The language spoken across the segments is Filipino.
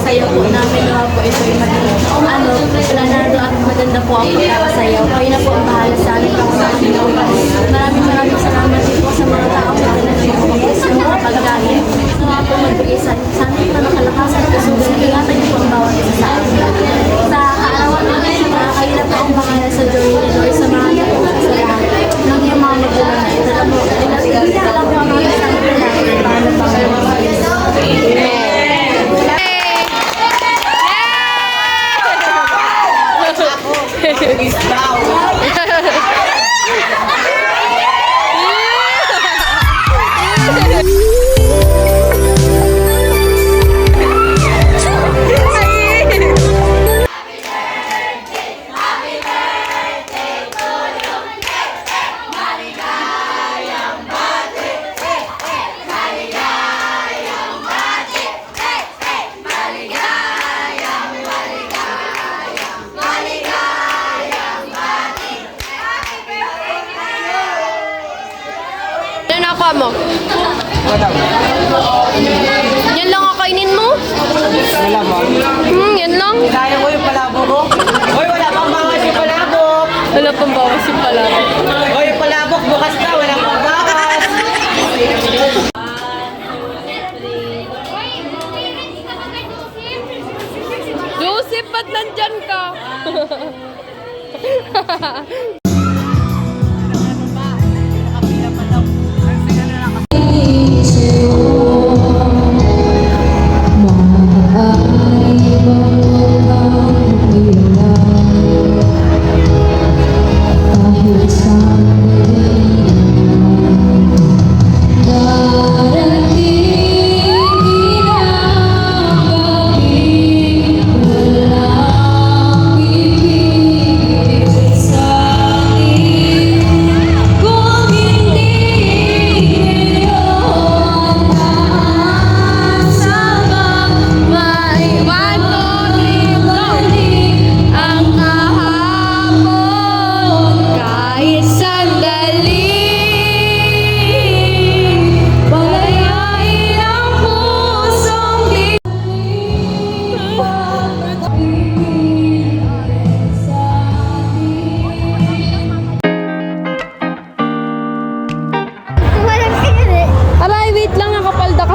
pagsasayaw po namin na po ito yung maging planado at maganda po ang pagkakasayaw. Kayo na po ang bahala sa amin pang sa amin. Maraming salamat din po sa mga tao na nagbibigay sa mga pagkain. Sa mga po magbigay sa amin na makalakasan at kasugan. Ingatan niyo po ang bawat isa sa amin. Sa kaarawan namin, kayo na po ang bahala sa journey ni Lord sa mga po sa lahat. Nang yung mga magulang na ito na po. Hindi alam po ang mga sa amin na paano pa kayo mag-isa. Mo. Yan lang ang kainin mo? Wala mo. Yan lang. Kaya ko yung palabo ko. Hoy, wala pang bawas yung palabok. Wala pang bawas yung palabok. Hoy, yung palabok bukas na, wala pang bawas. Joseph, ba't nandyan ka?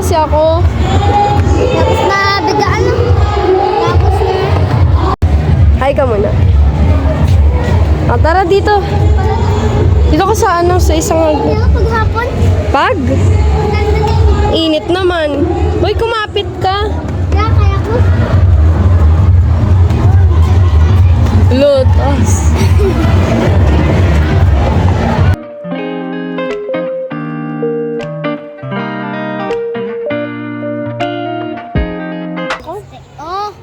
Kasi ako. Tapos na biglaan na. Tapos na. Hi ka muna. Tara dito. Dito ka sa sa isang... Paghapon. Pag? Init naman. Uy, kumapit ka. Kaya ko. Lotas. Oh.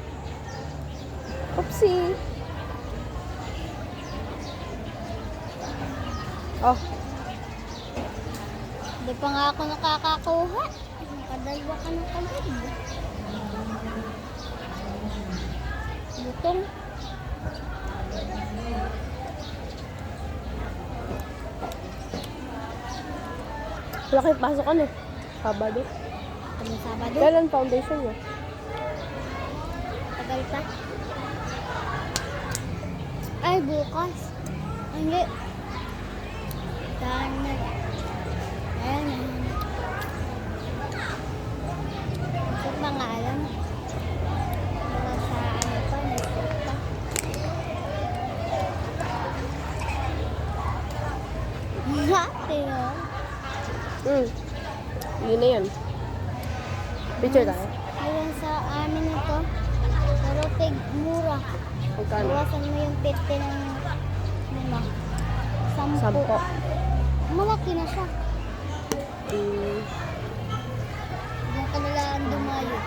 Oopsie. Oh. Hindi pa nga ako nakakakuha. Nakadalwa ka ng kagad. Lutong. Wala kayo pasok Sabado. Ano Sabado? Kailan foundation mo? Tagal pa. Ay, bukas. Hindi. Saan na? Ayan na. Ito pa nga alam. Wala sa ano pa. Nagpot pa. Tingnan. Yun na yan. Picture tayo. Ayun sa amin ito. Pero mura. Magkano? Iwasan mo yung 50 ng ano, 10. 10. Malaki na siya. Mm. Diyan ka nalang dumayo.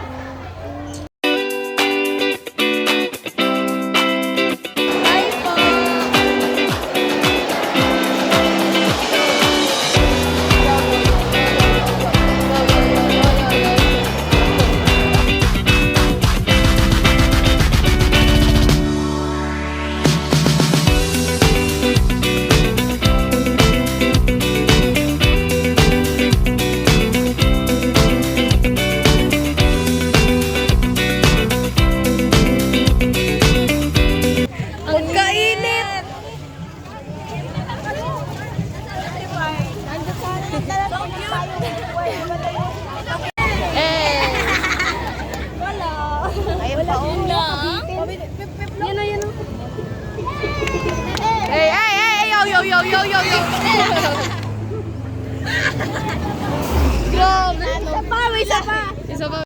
Yo, yo, yo. Grabe. Isa pa, may isa pa. Isa pa.